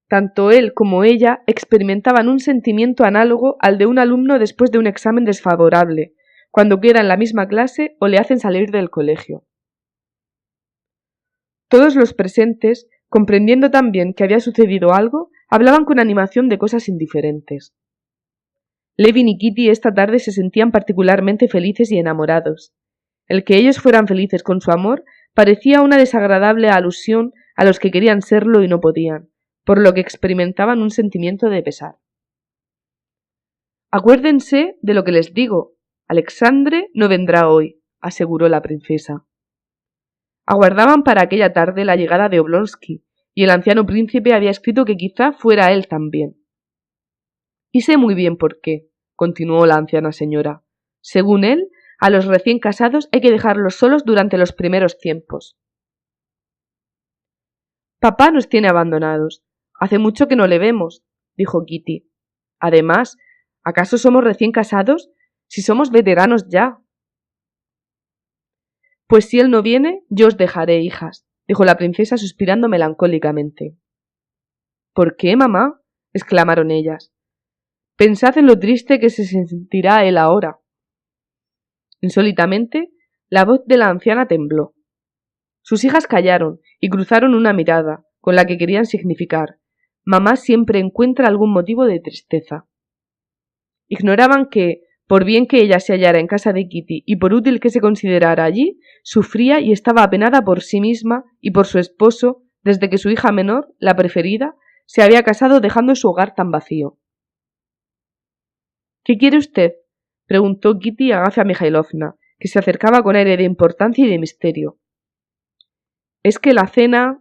[SPEAKER 1] Tanto él como ella experimentaban un sentimiento análogo al de un alumno después de un examen desfavorable, cuando queda en la misma clase o le hacen salir del colegio. Todos los presentes, comprendiendo también que había sucedido algo, hablaban con animación de cosas indiferentes. Levin y Kitty esta tarde se sentían particularmente felices y enamorados. El que ellos fueran felices con su amor parecía una desagradable alusión a los que querían serlo y no podían, por lo que experimentaban un sentimiento de pesar. —Acuérdense de lo que les digo. Alexandre no vendrá hoy —aseguró la princesa—. Aguardaban para aquella tarde la llegada de Oblonsky, y el anciano príncipe había escrito que quizá fuera él también. Y sé muy bien por qué, continuó la anciana señora. Según él, a los recién casados hay que dejarlos solos durante los primeros tiempos. Papá nos tiene abandonados. Hace mucho que no le vemos, dijo Kitty. Además, ¿acaso somos recién casados? Si somos veteranos ya. Pues si él no viene, yo os dejaré, hijas, dijo la princesa suspirando melancólicamente. ¿Por qué, mamá? Exclamaron ellas. Pensad en lo triste que se sentirá él ahora. Insólitamente, la voz de la anciana tembló. Sus hijas callaron y cruzaron una mirada, con la que querían significar: mamá siempre encuentra algún motivo de tristeza. Ignoraban que, por bien que ella se hallara en casa de Kitty y por útil que se considerara allí, sufría y estaba apenada por sí misma y por su esposo desde que su hija menor, la preferida, se había casado dejando su hogar tan vacío. ¿Qué quiere usted?, preguntó Kitty a Agafia Mikhailovna, que se acercaba con aire de importancia y de misterio. Es que la cena...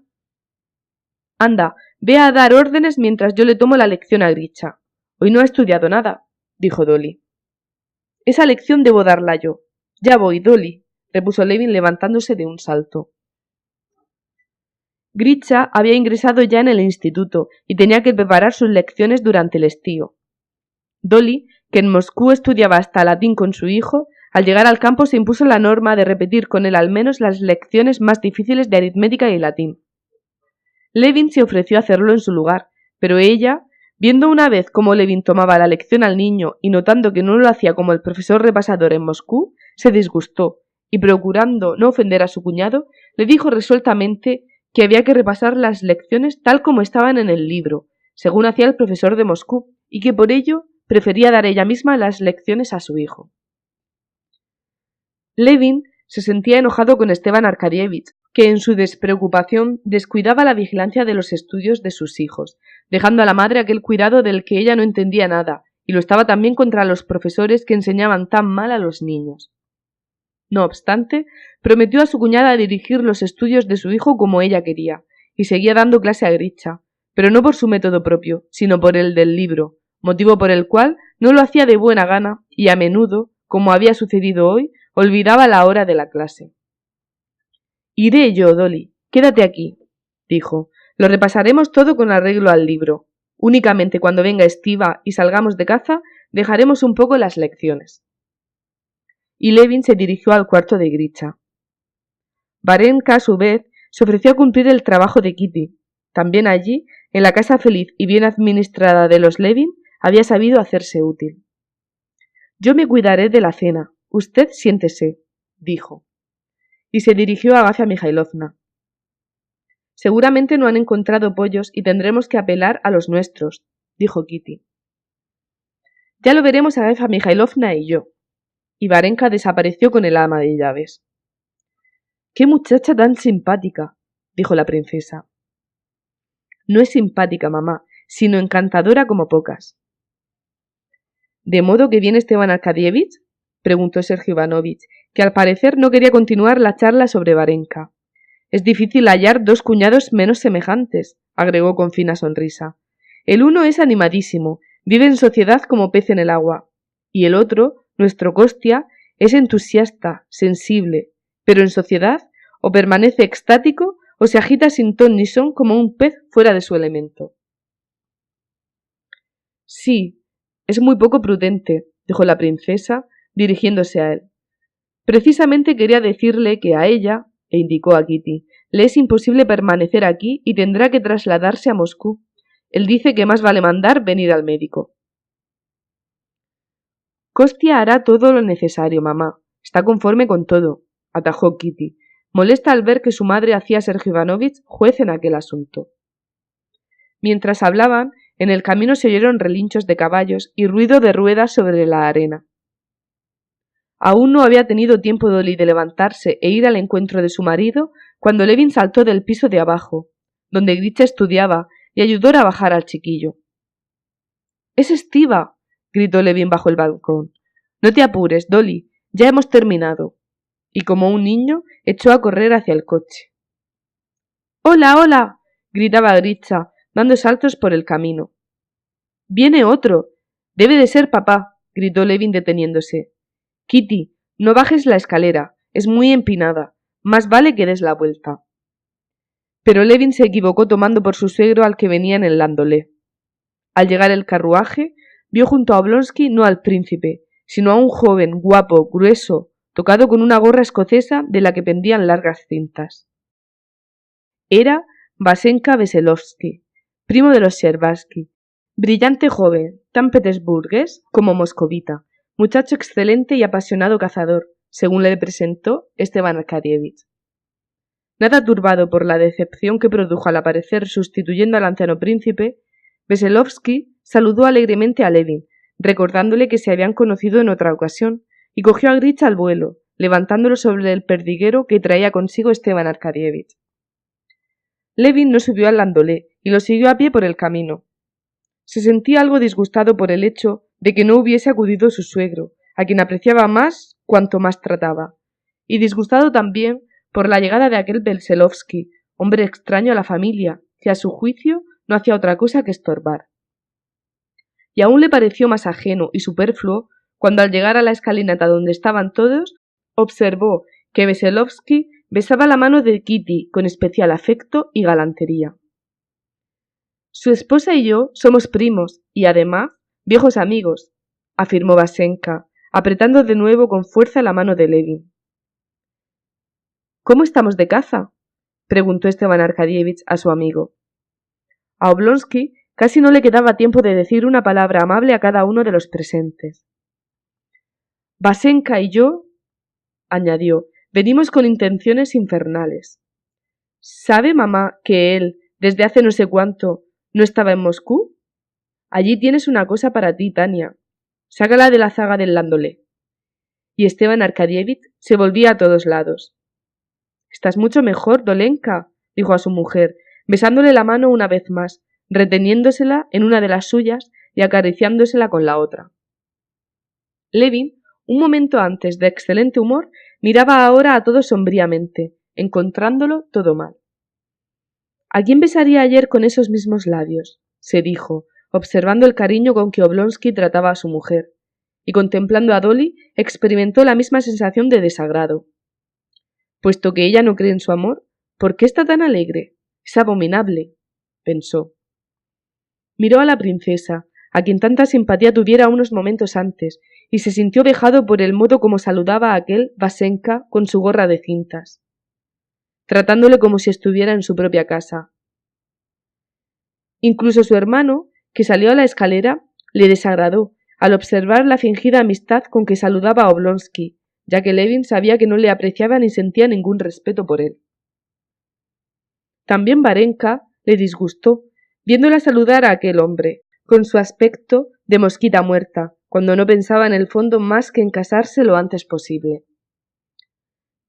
[SPEAKER 1] Anda, ve a dar órdenes mientras yo le tomo la lección a Grisha. Hoy no ha estudiado nada, dijo Dolly. Esa lección debo darla yo. Ya voy, Dolly, repuso Levin levantándose de un salto. Grisha había ingresado ya en el instituto y tenía que preparar sus lecciones durante el estío. Dolly, que en Moscú estudiaba hasta latín con su hijo, al llegar al campo se impuso la norma de repetir con él al menos las lecciones más difíciles de aritmética y latín. Levin se ofreció a hacerlo en su lugar, pero ella, viendo una vez cómo Levin tomaba la lección al niño y notando que no lo hacía como el profesor repasador en Moscú, se disgustó y, procurando no ofender a su cuñado, le dijo resueltamente que había que repasar las lecciones tal como estaban en el libro, según hacía el profesor de Moscú, y que por ello prefería dar ella misma las lecciones a su hijo. Levin se sentía enojado con Esteban Arkadievich, que en su despreocupación descuidaba la vigilancia de los estudios de sus hijos, dejando a la madre aquel cuidado del que ella no entendía nada, y lo estaba también contra los profesores que enseñaban tan mal a los niños. No obstante, prometió a su cuñada dirigir los estudios de su hijo como ella quería, y seguía dando clase a Grisha, pero no por su método propio, sino por el del libro, motivo por el cual no lo hacía de buena gana y a menudo, como había sucedido hoy, olvidaba la hora de la clase. Iré yo, Dolly, quédate aquí, dijo. Lo repasaremos todo con arreglo al libro. Únicamente cuando venga Estiva y salgamos de caza, dejaremos un poco las lecciones. Y Levin se dirigió al cuarto de Grisha. Varenka, a su vez, se ofreció a cumplir el trabajo de Kitty. También allí, en la casa feliz y bien administrada de los Levin, había sabido hacerse útil. Yo me cuidaré de la cena. Usted siéntese, dijo. Y se dirigió a Agafia Mikhailovna. Seguramente no han encontrado pollos y tendremos que apelar a los nuestros, dijo Kitty. Ya lo veremos Agafia Mikhailovna y yo. Y Varenka desapareció con el ama de llaves. ¡Qué muchacha tan simpática!, dijo la princesa. No es simpática, mamá, sino encantadora como pocas. ¿De modo que viene Esteban Arkadievich?, preguntó Sergio Ivanovich, que al parecer no quería continuar la charla sobre Varenka. Es difícil hallar dos cuñados menos semejantes, agregó con fina sonrisa. El uno es animadísimo, vive en sociedad como pez en el agua, y el otro, nuestro Kostia, es entusiasta, sensible, pero en sociedad o permanece extático o se agita sin ton ni son como un pez fuera de su elemento. Sí, es muy poco prudente, dijo la princesa, dirigiéndose a él. Precisamente quería decirle que a ella, e indicó a Kitty, le es imposible permanecer aquí y tendrá que trasladarse a Moscú. Él dice que más vale mandar venir al médico. Kostia hará todo lo necesario, mamá. Está conforme con todo, atajó Kitty, molesta al ver que su madre hacía a Sergio Ivanovich juez en aquel asunto. Mientras hablaban, en el camino se oyeron relinchos de caballos y ruido de ruedas sobre la arena. Aún no había tenido tiempo Dolly de levantarse e ir al encuentro de su marido cuando Levin saltó del piso de abajo, donde Grisha estudiaba, y ayudó a bajar al chiquillo. —¡Es Estiva! —gritó Levin bajo el balcón. —No te apures, Dolly, ya hemos terminado. y como un niño echó a correr hacia el coche. ¡Hola, hola! Gritaba Gritza, dando saltos por el camino. ¡Viene otro! Debe de ser papá, gritó Levin deteniéndose. Kitty, no bajes la escalera, es muy empinada. Más vale que des la vuelta. Pero Levin se equivocó tomando por su suegro al que venía en el Landolé. Al llegar el carruaje, vio junto a Oblonsky no al príncipe, sino a un joven, guapo, grueso, tocado con una gorra escocesa de la que pendían largas cintas. Era Vasenka Veselovsky, primo de los Shcherbatsky, brillante joven, tan petersburgués como moscovita, muchacho excelente y apasionado cazador, según le presentó Esteban Arkadyevich. Nada turbado por la decepción que produjo al aparecer sustituyendo al anciano príncipe, Veselovsky saludó alegremente a Levin, recordándole que se habían conocido en otra ocasión, y cogió a Gritza al vuelo, levantándolo sobre el perdiguero que traía consigo Esteban Arkadyevich. Levin no subió al landolé y lo siguió a pie por el camino. Se sentía algo disgustado por el hecho de que no hubiese acudido su suegro, a quien apreciaba más cuanto más trataba, y disgustado también por la llegada de aquel Veselovsky, hombre extraño a la familia, que a su juicio no hacía otra cosa que estorbar. Y aún le pareció más ajeno y superfluo cuando al llegar a la escalinata donde estaban todos, observó que Veselovsky besaba la mano de Kitty con especial afecto y galantería. Su esposa y yo somos primos y, además, viejos amigos, afirmó Vasenka, apretando de nuevo con fuerza la mano de Levin. ¿Cómo estamos de caza? Preguntó Esteban Arkadyevich a su amigo. A Oblonsky casi no le quedaba tiempo de decir una palabra amable a cada uno de los presentes. Vasenka y yo, añadió, venimos con intenciones infernales. ¿Sabe mamá que él, desde hace no sé cuánto, no estaba en Moscú? Allí tienes una cosa para ti, Tania. Sácala de la zaga del landolé. Y Esteban Arkadyevich se volvía a todos lados. Estás mucho mejor, Dolenka, dijo a su mujer, besándole la mano una vez más, reteniéndosela en una de las suyas y acariciándosela con la otra. Levin, un momento antes de excelente humor, miraba ahora a todos sombríamente, encontrándolo todo mal. ¿A quién besaría ayer con esos mismos labios? Se dijo, observando el cariño con que Oblonsky trataba a su mujer, y contemplando a Dolly experimentó la misma sensación de desagrado. Puesto que ella no cree en su amor, ¿por qué está tan alegre? Es abominable, pensó. Miró a la princesa, a quien tanta simpatía tuviera unos momentos antes, y se sintió vejado por el modo como saludaba a aquel Vasenka con su gorra de cintas, tratándole como si estuviera en su propia casa. Incluso su hermano, que salió a la escalera, le desagradó al observar la fingida amistad con que saludaba a Oblonsky, ya que Levin sabía que no le apreciaba ni sentía ningún respeto por él. También Varenka le disgustó, viéndola saludar a aquel hombre, con su aspecto de mosquita muerta, cuando no pensaba en el fondo más que en casarse lo antes posible.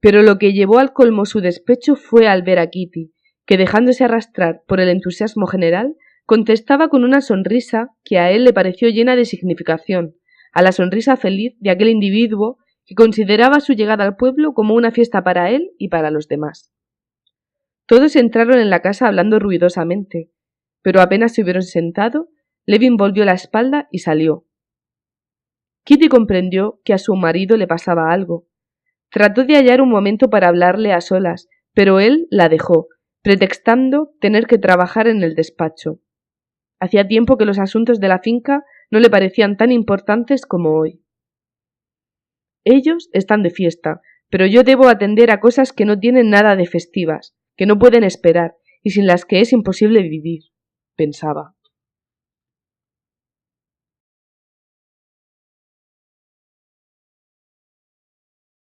[SPEAKER 1] Pero lo que llevó al colmo su despecho fue al ver a Kitty, que dejándose arrastrar por el entusiasmo general, contestaba con una sonrisa que a él le pareció llena de significación, a la sonrisa feliz de aquel individuo que consideraba su llegada al pueblo como una fiesta para él y para los demás. Todos entraron en la casa hablando ruidosamente, pero apenas se hubieron sentado, Levin volvió la espalda y salió. Kitty comprendió que a su marido le pasaba algo. Trató de hallar un momento para hablarle a solas, pero él la dejó, pretextando tener que trabajar en el despacho. Hacía tiempo que los asuntos de la finca no le parecían tan importantes como hoy. Ellos están de fiesta, pero yo debo atender a cosas que no tienen nada de festivas, que no pueden esperar y sin las que es imposible vivir, pensaba.